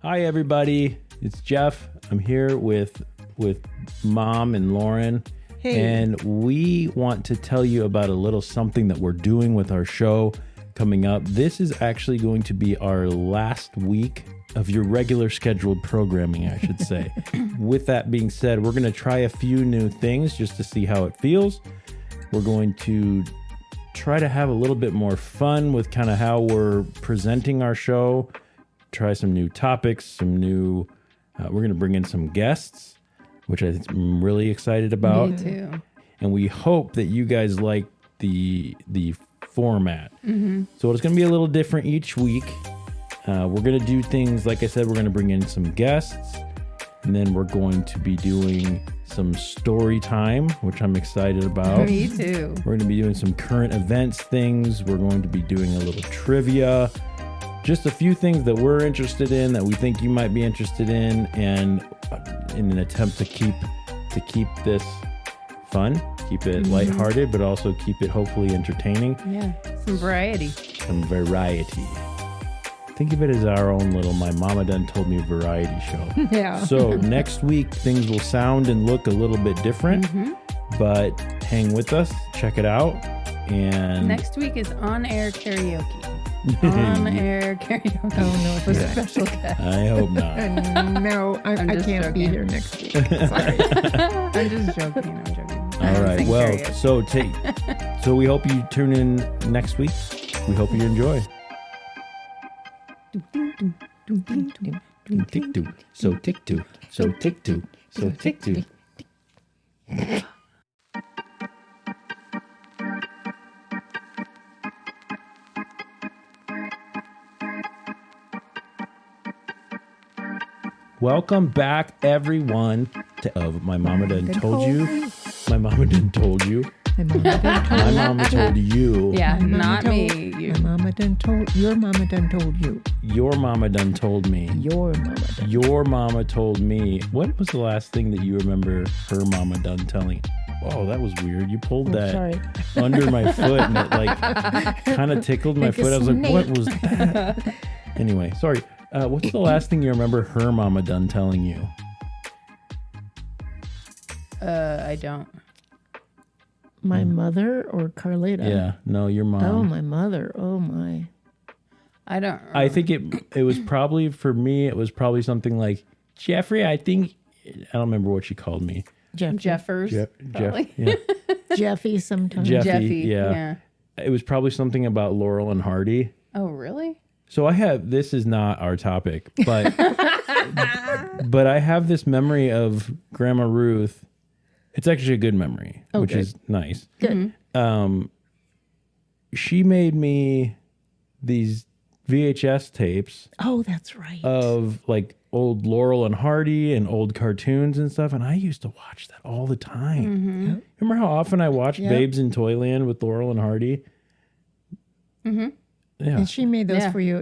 Hi, everybody. It's Jeff. I'm here with Mom and Lauren. Hey. And we want to tell you about a little something that we're doing with our show coming up. This is actually going to be our last week of your regular scheduled programming, I should say. With that being said, we're going to try a few new things just to see how it feels. We're going to try to have a little bit more fun with kind of how we're presenting our show. Try some new topics, some new... we're going to bring in some guests, which I'm really excited about. Me too. And we hope that you guys like the format. Mm-hmm. So it's going to be a little different each week. We're going to do things, like I said, we're going to bring in some guests. And then we're going to be doing some story time, which I'm excited about. Me too. We're going to be doing some current events things. We're going to be doing a little trivia. Just a few things that we're interested in that we think you might be interested in, and in an attempt to keep this fun, keep it lighthearted, but also keep it hopefully entertaining. Yeah, some variety. Some variety. Think of it as our own little My Mama Done Told Me variety show. Yeah. So next week, things will sound and look a little bit different, but hang with us, check it out. And Next week is on-air karaoke. On-air karaoke. Oh, no, with yeah. special guests. I hope not. No, I just can't be joking. here next week. Sorry. I'm just joking. I'm joking. All right. Sing Well, karaoke. so we hope you tune in next week. We hope you enjoy. Tick two. So tick two. So tick two. So tick two. Welcome back, everyone, to My Mama Done Told You. My Mama Done Told You. My mama told you. Yeah, My mama not told- me. You. My mama done told, your mama done told you. Your mama done told me. Your mama done. Your mama told me. What was the last thing that you remember her mama done telling? Oh, that was weird. You pulled that Sorry. under my foot and it like kind of tickled my Like a foot. I was like, what snake. was that? Anyway, sorry. What's the last thing you remember her mama done telling you? I don't. My mother or Carlita? Yeah, no, your mom. Oh, my mother. Oh, my. I don't. I think it was probably, for me, it was probably something like, Jeffrey, I think, I don't remember what she called me. Jeffers. Jeff, probably. yeah. Jeffy sometimes. Jeffy, Yeah. yeah. It was probably something about Laurel and Hardy. Oh, really? So this is not our topic, but but I have this memory of Grandma Ruth. It's actually a good memory, which good. is nice. Good. She made me these VHS tapes Oh, that's right. of like old Laurel and Hardy and old cartoons and stuff, and I used to watch that all the time. Remember how often I watched Babes in Toyland with Laurel and Hardy? Yeah. And she made those Yeah. for you.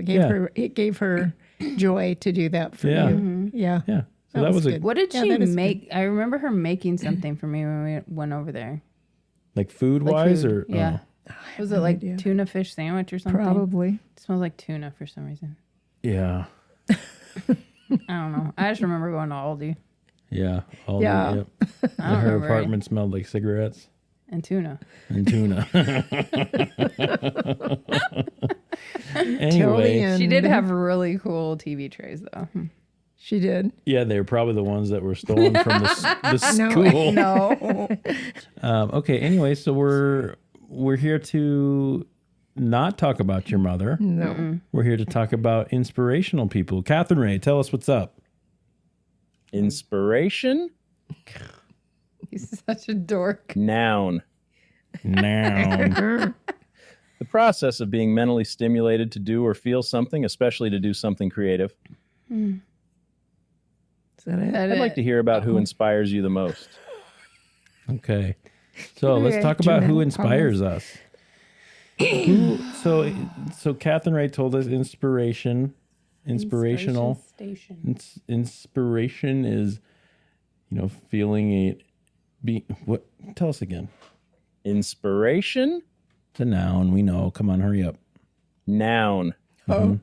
It gave her joy to do that for Yeah. you. Yeah. Yeah. So that was a good. What did Yeah, she that is make? I remember her making something for me when we went over there. like food Like wise food. or Yeah. Was it like idea. tuna fish sandwich or something? Probably. It smells like tuna for some reason. yeah. I don't know. I just remember going to Aldi Yeah. All Yeah. yep. I don't Her remember apartment smelled like cigarettes and tuna. and tuna. Till the Anyway, end. She did have really cool TV trays though. She did. yeah, they were probably the ones that were stolen from the No. school. No. Okay. Anyway, so we're here to not talk about your mother. No. We're here to talk about inspirational people. Catherine Ray, tell us what's up. Inspiration? He's such a dork. Noun. Now, The process of being mentally stimulated to do or feel something, especially to do something creative. Is that it? That I'd like to hear about who inspires you the most. okay. So let's Okay, talk about who Jeanette, inspires us. So Catherine Ray told us inspirational. Station. Inspiration is, feeling what? Tell us again. Inspiration? It's a noun. We know. Come on, hurry up. Noun. Oh.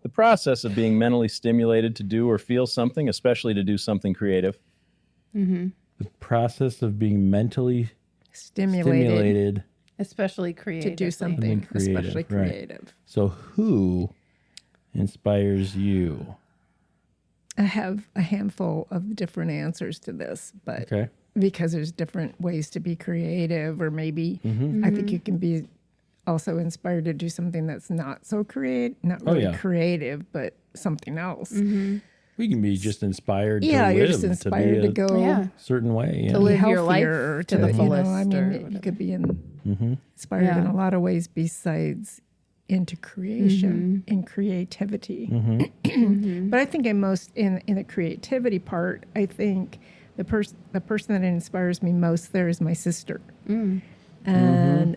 The process of being mentally stimulated to do or feel something, especially to do something creative. The process of being mentally Stimulated Especially to creatively. do something, creative, especially right. creative. So who inspires you? I have a handful of different answers to this, but Okay. because there's different ways to be creative, or maybe I think you can be also inspired to do something that's not so not really creative, but something else. We can be just inspired Yeah, to you're live, just inspired to to be go Yeah. a certain way. Yeah. To live your life healthier, to the you know, fullest. I or mean, you whatever. could be inspired in a lot of ways besides into creation and creativity. But I think in the creativity part, I think the person that inspires me most there is my sister, and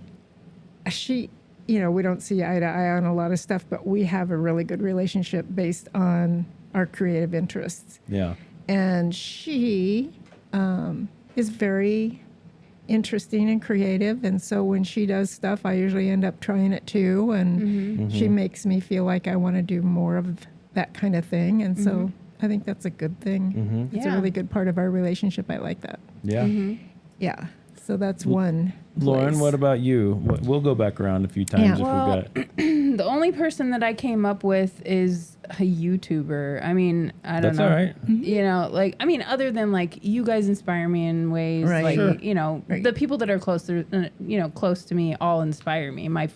she, you know, we don't see eye to eye on a lot of stuff, but we have a really good relationship based on our creative interests. Yeah. And she is very interesting and creative, and so when she does stuff, I usually end up trying it too, and she makes me feel like I want to do more of that kind of thing, and so I think that's a good thing. It's a Yeah. really good part of our relationship. I like that. Yeah. Yeah, so that's one. Lauren, place. what about you? We'll go back around a few times if Well, we've got. The only person that I came up with is a YouTuber. I mean, I don't That's know. all right. You know, like, I mean, other than like you guys inspire me in ways, Right. like, Sure. you know, Right. the people that are closer, close to me all inspire me. My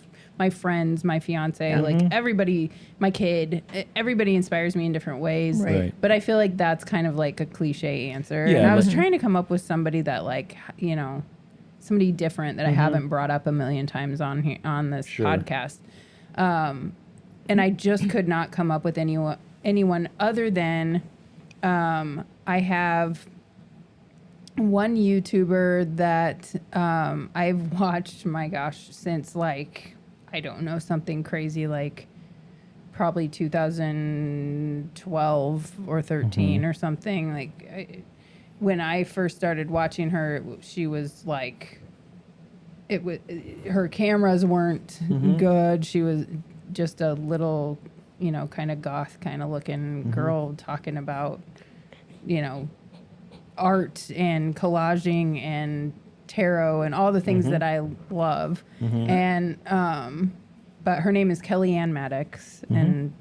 friends, my fiance, like everybody, my kid, everybody inspires me in different ways. Right. But I feel like that's kind of like a cliche answer. Yeah, And I was but- trying to come up with somebody that, like, you know, somebody different that I haven't brought up a million times on here on this Sure. podcast. And I just could not come up with anyone other than I have one YouTuber that I've watched, my gosh, since like, I don't know, something crazy like probably 2012 or 13 or something. Like when I first started watching her, she was like, her cameras weren't good. She was just a little, you know, kind of goth kind of looking girl talking about, you know, art and collaging and tarot and all the things that I love. And but her name is Kellyanne Maddox, and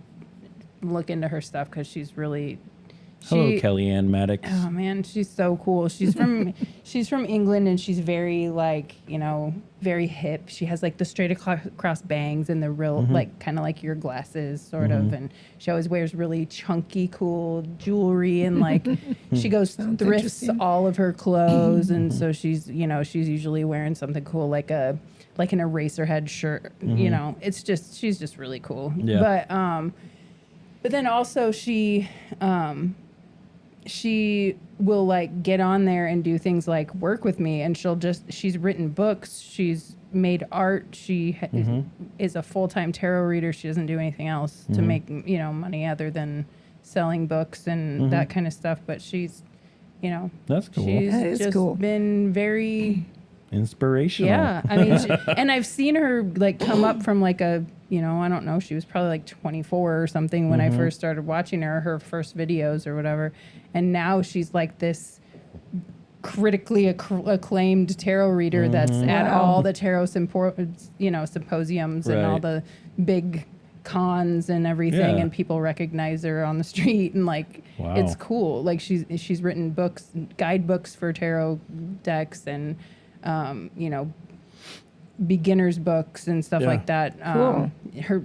look into her stuff because she's really Hello, Kellyanne Maddox. Oh man, she's so cool. She's from England, and she's very, like, you know, very hip. She has like the straight across bangs and the real like kind of like your glasses sort of, and she always wears really chunky cool jewelry, and like she goes thrifts interesting. all of her clothes, and so she's usually wearing something cool like an Eraserhead shirt. You know, it's just, she's just really cool. Yeah. But then also she will like get on there and do things like work with me, and she's written books, she's made art, she is a full-time tarot reader. She doesn't do anything else to make, you know, money other than selling books and that kind of stuff. But she's, you know, That's cool. she's That is just cool. been very Inspirational. yeah, I mean, and I've seen her like come up from like a, you know, I don't know, she was probably like 24 or something when I first started watching her first videos or whatever, and now she's like this critically acclaimed tarot reader that's at all the tarot symposiums and all Right. the big cons and everything, Yeah. and people recognize her on the street, and like Wow. it's cool. Like she's written books, guidebooks for tarot decks, and you know, beginners books and stuff Yeah. like that. Cool.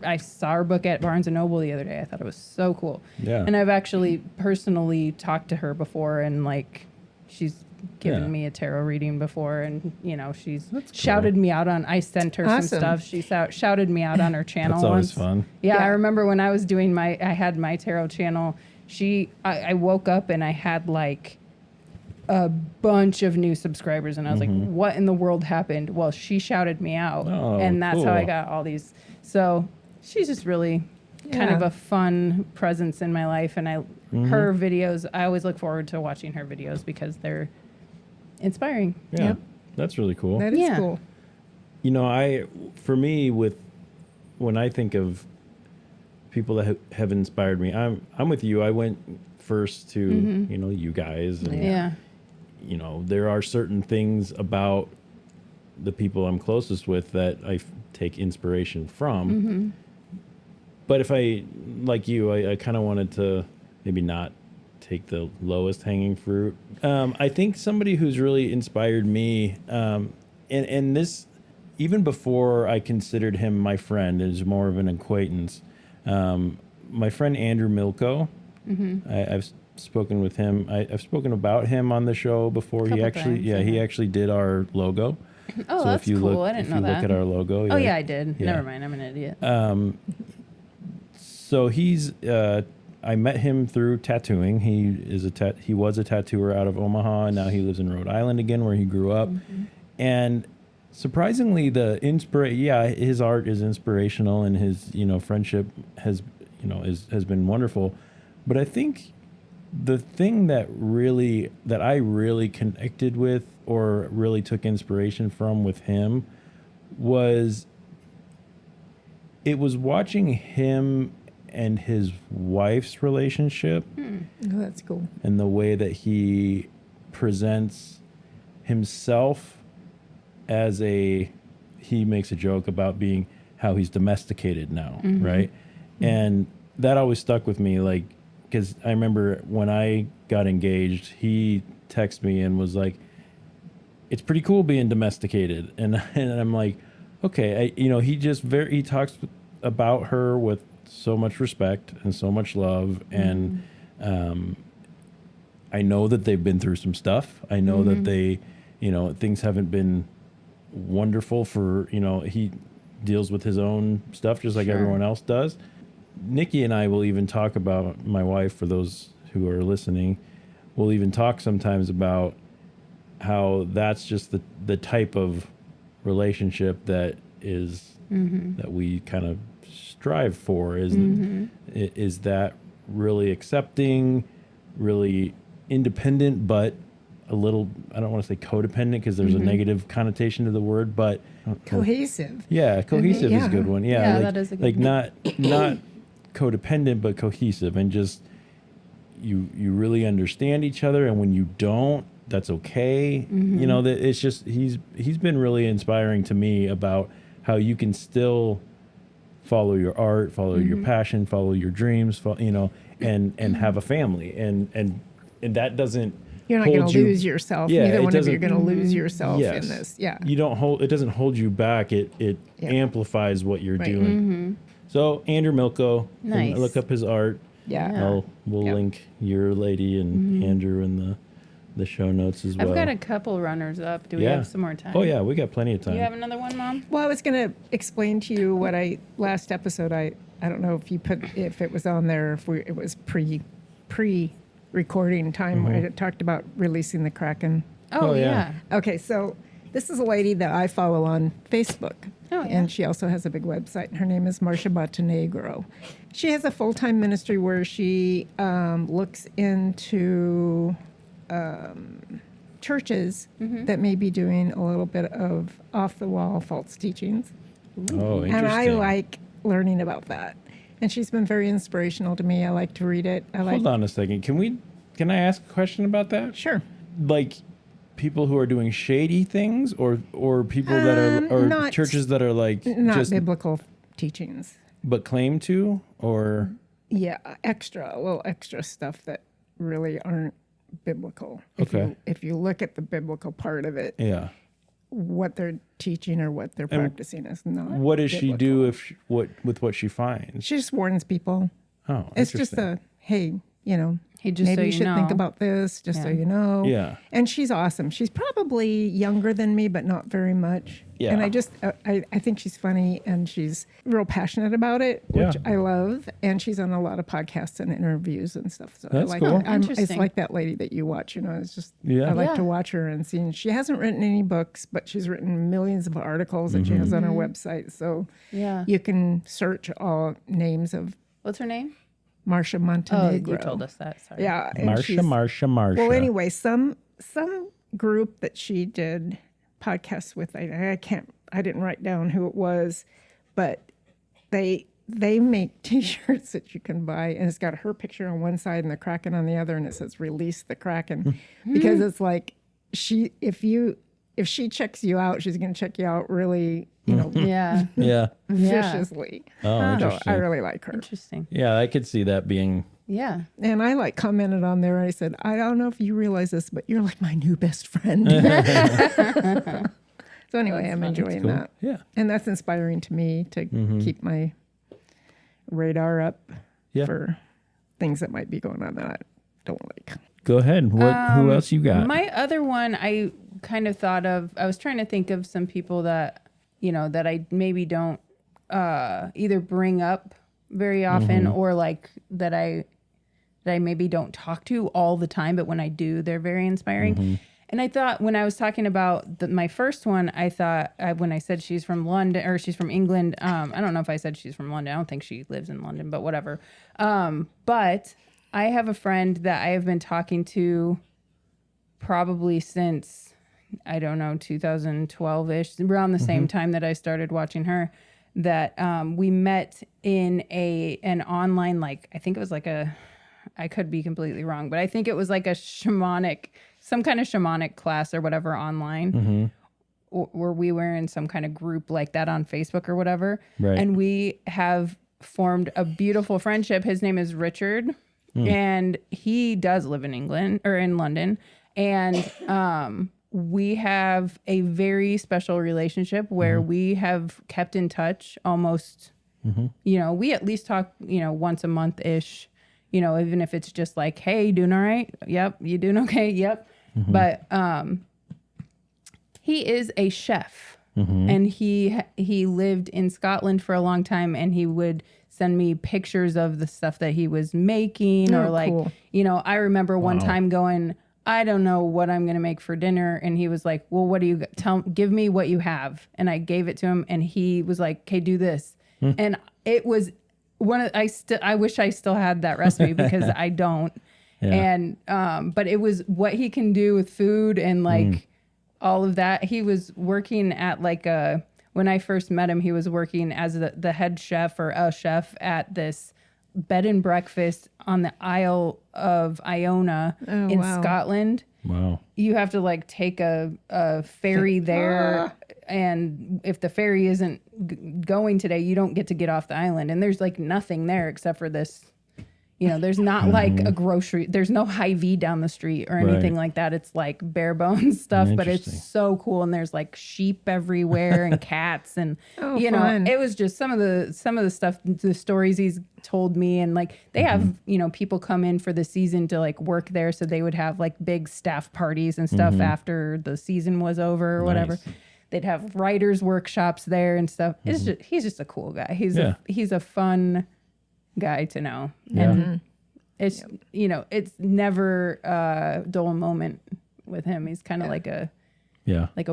I saw her book at Barnes and Noble the other day. I thought it was so cool. Yeah. And I've actually personally talked to her before, and like she's given Yeah. me a tarot reading before, and you know, she's That's cool. shouted me out on. I sent her some Awesome. stuff. She shouted me out on her channel. That's always once. fun. Yeah, I Yeah. remember when I was doing I had my tarot channel. I woke up and I had like a bunch of new subscribers, and I was like, what in the world happened? Well, she shouted me out, Oh, and that's how I cool. got all these. So she's just really kind of Yeah. a fun presence in my life, and her videos, I always look forward to watching her videos because they're inspiring. Yeah. Yep. That's really cool. That is Yeah. cool. You know, when I think of people that have inspired me. I'm with you. I went first to you guys, and there are certain things about the people I'm closest with that I take inspiration from. But if I, like you, I kind of wanted to maybe not take the lowest hanging fruit. I think somebody who's really inspired me, and this, even before I considered him my friend, is more of an acquaintance. My friend Andrew Milko, I've spoken with him. I've spoken about him on the show before. He actually did our logo. Oh, So that's if you cool. look, I didn't know if you that. look at our logo. Oh, yeah, I did. Yeah. Never mind. I'm an idiot. So he's, I met him through tattooing. He was a tattooer out of Omaha, and now he lives in Rhode Island again, where he grew up. And surprisingly, his art is inspirational, and his, friendship has been wonderful. But I think the thing that I really connected with, or really took inspiration from with him, was watching him and his wife's relationship. Oh, that's cool. And the way that he presents himself he makes a joke about how he's domesticated now, right? And that always stuck with me, like, because I remember when I got engaged, he texted me and was like, "It's pretty cool being domesticated," and I'm like, okay, he talks about her with so much respect and so much love, and I know that they've been through some stuff. I know that they, things haven't been wonderful for, he deals with his own stuff just like everyone else does. Nikki and I will even talk about, my wife, for those who are listening, we'll even talk sometimes about how that's just the type of relationship that is that we kind of strive for, is that really accepting, really independent, but a little, I don't want to say codependent because there's a negative connotation to the word, but Cohesive. Yeah, cohesive is a good one. Yeah, that is a good one. Not codependent, but cohesive, and just you really understand each other, and when you don't, that's okay. That it's just he's been really inspiring to me about how you can still follow your art, follow your passion, follow your dreams, and have a family, and that doesn't. You're not going to lose yourself. Yeah, Neither one of you are doesn't- going to lose yourself in this. Yeah. It doesn't hold you back. It amplifies what you're Right. doing. So Andrew Milko, Nice. look up his art. Yeah. We'll link your lady and Andrew in the show notes as well. I've got a couple runners up. Do we have some more time? Oh yeah, we got plenty of time. You have another one, Mom? Well, I was going to explain to you what last episode, I don't know if it was on there, it was pre-recording time, where I talked about releasing the Kraken. Oh, yeah. Okay, so this is a lady that I follow on Facebook. Oh, yeah. And she also has a big website. Her name is Marcia Montenegro. She has a full-time ministry where she looks into churches that may be doing a little bit of off-the-wall false teachings. Oh, interesting. And I like learning about that. And she's been very inspirational to me. I like to read it. Hold on a second. Can I ask a question about that? Sure. Like people who are doing shady things, or people that are, not- churches that are like Not just biblical teachings. but claim to, or Yeah, a little extra stuff that really aren't biblical. Okay. If you look at the biblical part of it, yeah. what they're teaching or what they're practicing is not. What does she do with what she finds? She just warns people. Oh, It's just interesting. hey, Hey, just maybe so you you should think know. about this, just so you know. Yeah. And she's awesome. She's probably younger than me, but not very much. Yeah. And I think she's funny, and she's real passionate about it, which Yeah. I love. And she's on a lot of podcasts and interviews and stuff. So That's I like cool. her. It's Interesting. like that lady that you watch. It's just Yeah. I like Yeah. to watch her and see. And she hasn't written any books, but she's written millions of articles that she has on her website. So Yeah. you can search all names of What's her name? Marcia Oh, Montenegro. you told us that. Sorry. Yeah, and she's- Marcia. Well, anyway, some group that she did podcasts with, I didn't write down who it was, but they they make T-shirts that you can buy, and it's got her picture on one side and the Kraken on the other, and it says "Release the Kraken," because it's like if she checks you out, she's going to check you out really, Yeah. Yeah. viciously. Oh, So interesting. I really like her. Interesting. Yeah, I could see that being. Yeah. And I commented on there. I said, I don't know if you realize this, but you're like my new best friend. So anyway, I'm enjoying that. Yeah. And that's inspiring to me to keep my radar up Yeah. for things that might be going on that I don't like. Go ahead. Who else you got? My other one, I kind of thought of, I was trying to think of some people that, that I maybe don't either bring up very often or like that I maybe don't talk to all the time, but when I do, they're very inspiring. And I thought when I was talking about my first one, I thought when I said she's from London or she's from England, I don't know if I said she's from London. I don't think she lives in London, but whatever. But I have a friend that I have been talking to probably since, I don't know, 2012-ish, around the same time that I started watching her, that we met in an online, like, I think it was like I could be completely wrong, but I think it was like some kind of shamanic class or whatever online, where we were in some kind of group like that on Facebook or whatever. Right. And we have formed a beautiful friendship. His name is Richard, and he does live in England or in London. And we have a very special relationship where we have kept in touch almost, we at least talk, once a month-ish, even if it's just like, hey, you doing all right? Yep. You doing okay? Yep. But he is a chef, and he lived in Scotland for a long time, and he would send me pictures of the stuff that he was making, or like, cool. I remember one time going, I don't know what I'm going to make for dinner. And he was like, well, what do you give me what you have. And I gave it to him, and he was like, okay, do this. And it was I wish I still had that recipe because I don't. Yeah. And, but it was what he can do with food and like all of that. He was working at like when I first met him, he was working as the head chef or a chef at this bed and breakfast on the Isle of Iona in Scotland. Wow. You have to like take a ferry there. And if the ferry isn't going today, you don't get off the island. And there's like nothing there except for this, there's not like a grocery, there's no Hy-Vee down the street or anything like that. It's like bare bones stuff, but it's so cool. And there's like sheep everywhere and cats and, fun. it was just some of the stuff, the stories he's told me. And like, they have, people come in for the season to like work there. So they would have like big staff parties and stuff after the season was over or whatever. They'd have writers' workshops there and stuff. He's just a cool guy. He's a fun guy to know. And it's, it's never a dull moment with him. He's kind of like a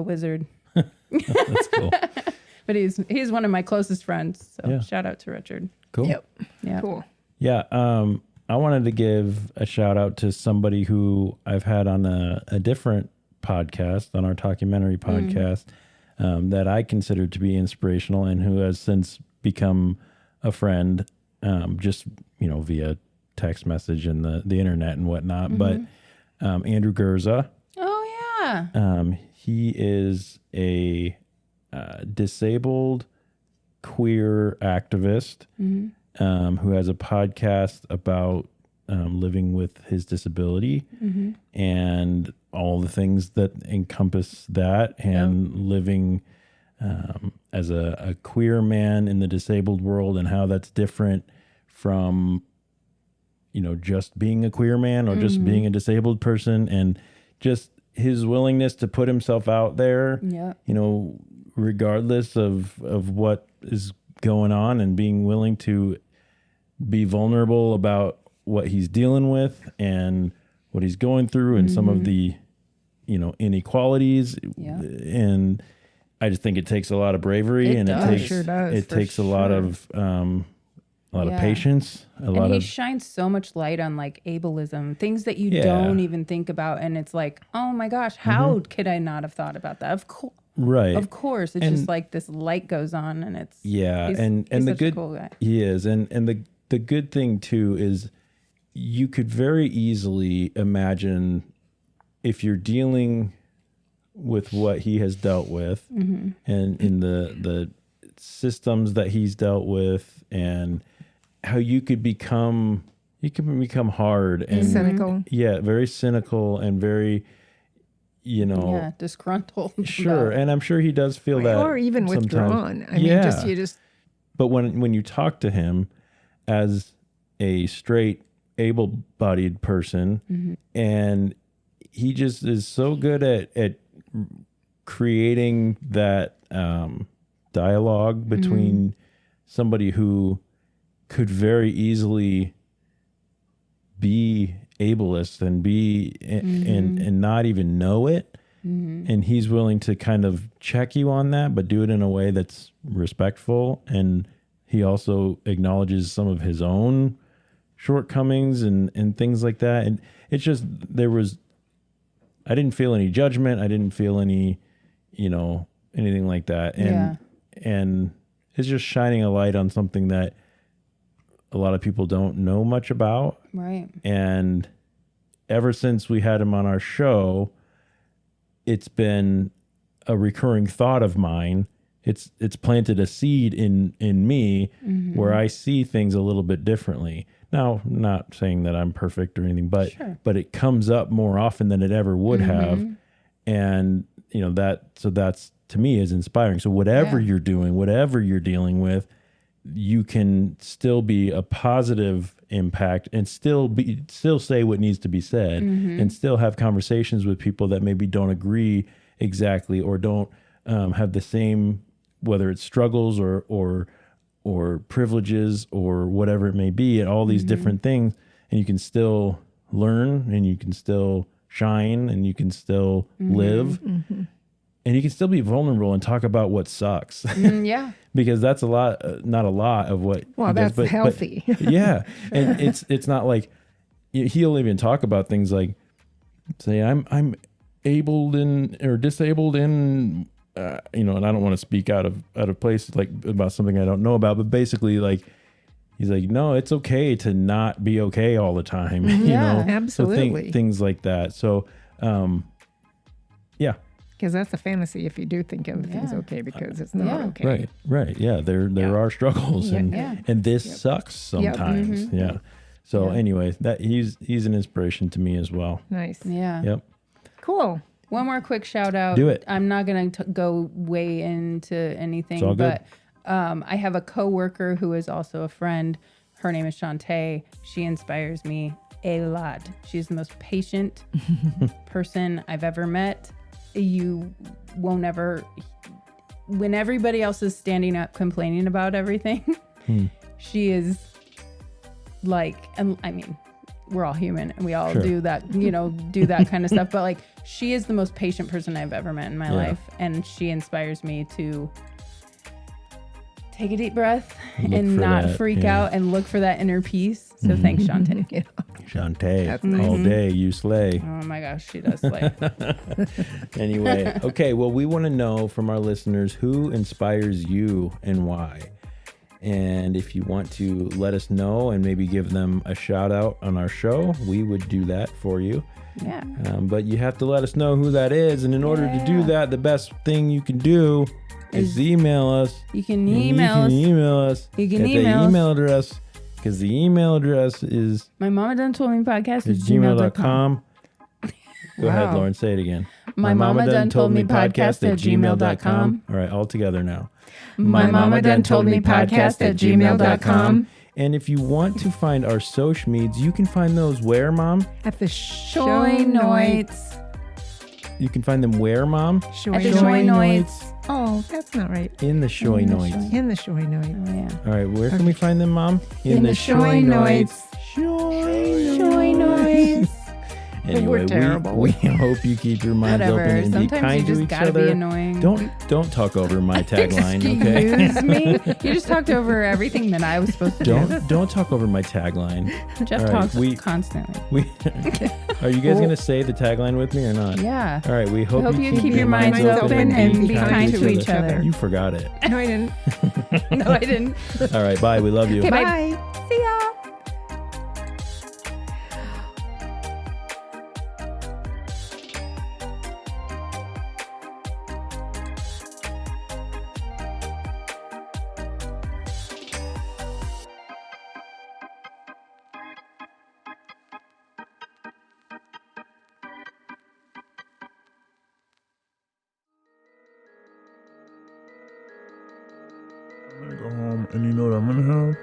wizard. That's cool. But he's one of my closest friends. So shout out to Richard. Cool. Yep. Yeah. Cool. Yeah. I wanted to give a shout out to somebody who I've had on a different podcast, on our documentary podcast, that I consider to be inspirational and who has since become a friend, just, via text message and the internet and whatnot. But Andrew Gurza. Oh, yeah. He is a disabled queer activist who has a podcast about living with his disability and all the things that encompass that, and living as a queer man in the disabled world, and how that's different from, just being a queer man or just being a disabled person, and just his willingness to put himself out there, regardless of what is going on, and being willing to be vulnerable about what he's dealing with and what he's going through, and some of the, inequalities. And I just think it takes a lot of bravery, it takes a lot of patience, he shines so much light on like ableism, things that you don't even think about. And it's like, oh my gosh, how could I not have thought about that? Of course. Right. Of course. It's just like this light goes on and it's and he's the such good a cool guy. he is, and the good thing too is you could very easily imagine if you're dealing with what he has dealt with and in the systems that he's dealt with, and how you could become hard and cynical. Yeah, very cynical and very, disgruntled. Sure. And I'm sure he does feel that, or even sometimes. withdrawn. I mean, you just. But when you talk to him as a straight, able-bodied person, and he just is so good at creating that dialogue between somebody who could very easily be ableist and be and not even know it, and he's willing to kind of check you on that, but do it in a way that's respectful, and he also acknowledges some of his own shortcomings and things like that. And it's just I didn't feel any judgment, I didn't feel any anything like that, and it's just shining a light on something that a lot of people don't know much about. Right. And ever since we had him on our show, it's been a recurring thought of mine. It's planted a seed in me where I see things a little bit differently. Now, not saying that I'm perfect or anything, but it comes up more often than it ever would have. And that's to me is inspiring. So whatever you're doing, whatever you're dealing with, you can still be a positive impact and still say what needs to be said, and still have conversations with people that maybe don't agree exactly or don't have the same, whether it's struggles or privileges or whatever it may be, and all these different things, and you can still learn, and you can still shine, and you can still live, and you can still be vulnerable and talk about what sucks. Because that's a lot, not a lot of what. Well, that's healthy. Yeah, and it's not like he'll even talk about things like, say, I'm abled or disabled in, and I don't want to speak out of place like about something I don't know about, but basically like he's like, no, it's okay to not be okay all the time. Absolutely. So things like that. So, yeah. Because that's a fantasy if you do think everything's okay, because it's not okay. Right. Yeah, there are struggles, and this sucks sometimes. Yeah. So anyway, that he's an inspiration to me as well. Nice. Yeah. Yep. Cool. One more quick shout out. Do it. I'm not going to go way into anything, It's all good. but I have a coworker who is also a friend. Her name is Shantae. She inspires me a lot. She's the most patient person I've ever met. You won't ever, when everybody else is standing up complaining about everything, she is like, and I mean, we're all human and we all do that, do that kind of stuff. But like, she is the most patient person I've ever met in my life. And she inspires me to take a deep breath and not freak out and look for that inner peace. So thanks, Shantae. Shantae, all day, you slay. Oh my gosh, she does slay. Anyway, okay, well, we want to know from our listeners who inspires you and why. And if you want to let us know and maybe give them a shout out on our show, we would do that for you. Yeah. But you have to let us know who that is. And in order to do that, the best thing you can do is email us. You can email us. You can email the us. email address, because the email address is My Mama Done Told Me podcast is is gmail.com. Go ahead, Lauren, say it again. My Mama Done Told Me podcast at gmail.com. All right, all together now. My Mama Done Told Me podcast at gmail.com. And if you want to find our social medias, you can find those where, Mom? At the Shoy Noits. You can find them where, Mom? At the Shoy Noits. Oh, that's not right. In the Shoy Noits. In the Shoy Noits. Oh, yeah. All right, where can we find them, Mom? In the Shoy Noits. Shoy Shoy Noits. Anyway, terrible. we hope you keep your minds Whatever. open and Sometimes be kind you to just each gotta other. be annoying. Don't talk over my tagline, okay? Excuse me. You just talked over everything that I was supposed to do. Don't talk over my tagline. Jeff All right, talks constantly. Are you guys gonna say the tagline with me or not? Yeah. All right, we hope Hope you keep your minds open and be kind to each other. You forgot it. No, I didn't. No, I didn't. All right, bye. We love you. Okay, bye. Bye. See ya. I'm gonna go home and you know what I'm gonna have?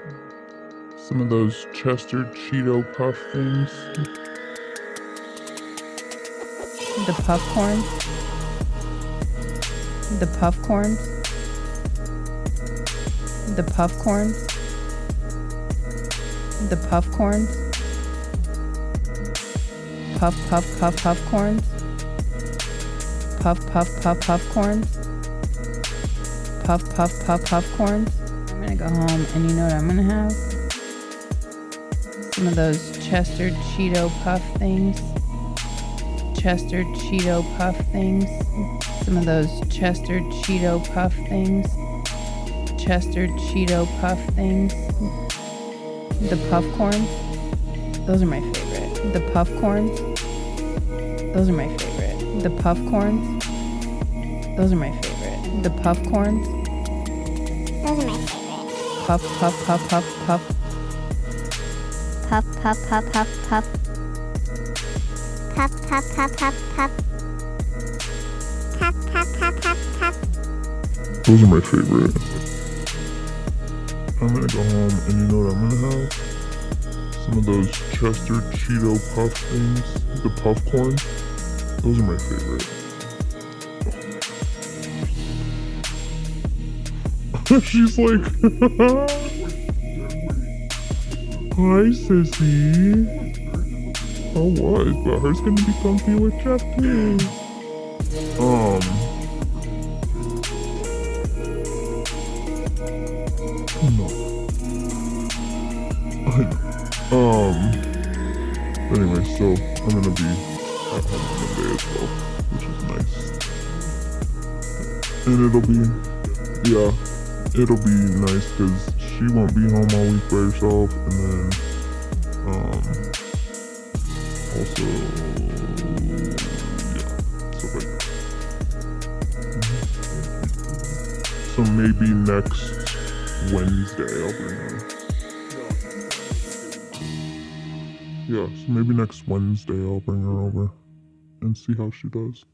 Some of those Chester Cheeto Puff things. The puff corn. The puff corn. The puff corn. The puff corn. Puff puff puff puff corns. Puff puff puff puff corns. Puff puff puff puff corns. I'm gonna go home and you know what I'm gonna have? Some of those Chester Cheeto Puff things. Chester Cheeto Puff things. Some of those Chester Cheeto Puff things. Chester Cheeto Puff things. The puff corns. Those are my favorite. The puff corns. Those are my favorite. The puff corns. Those are my favorite. The puff corns. Those are my favorite. Puff puff puff puff puff. Puff, puff, puff, puff, puff. Puff, puff, puff, puff, puff. Puff, puff, puff, puff, puff. Those are my favorite. I'm gonna go home and you know what I'm gonna have? Some of those Chester Cheeto Puff things. The puff corn. Those are my favorite. She's like, hi, sissy. Oh, what? But her's gonna be comfy with Jeff, too. Oh no. Anyway, so I'm gonna be at home Monday as well, which is nice. And it'll be nice because she won't be home all week by herself, and then, also, yeah, stuff like that. So maybe next Wednesday I'll bring her. Yeah, so maybe next Wednesday I'll bring her over and see how she does.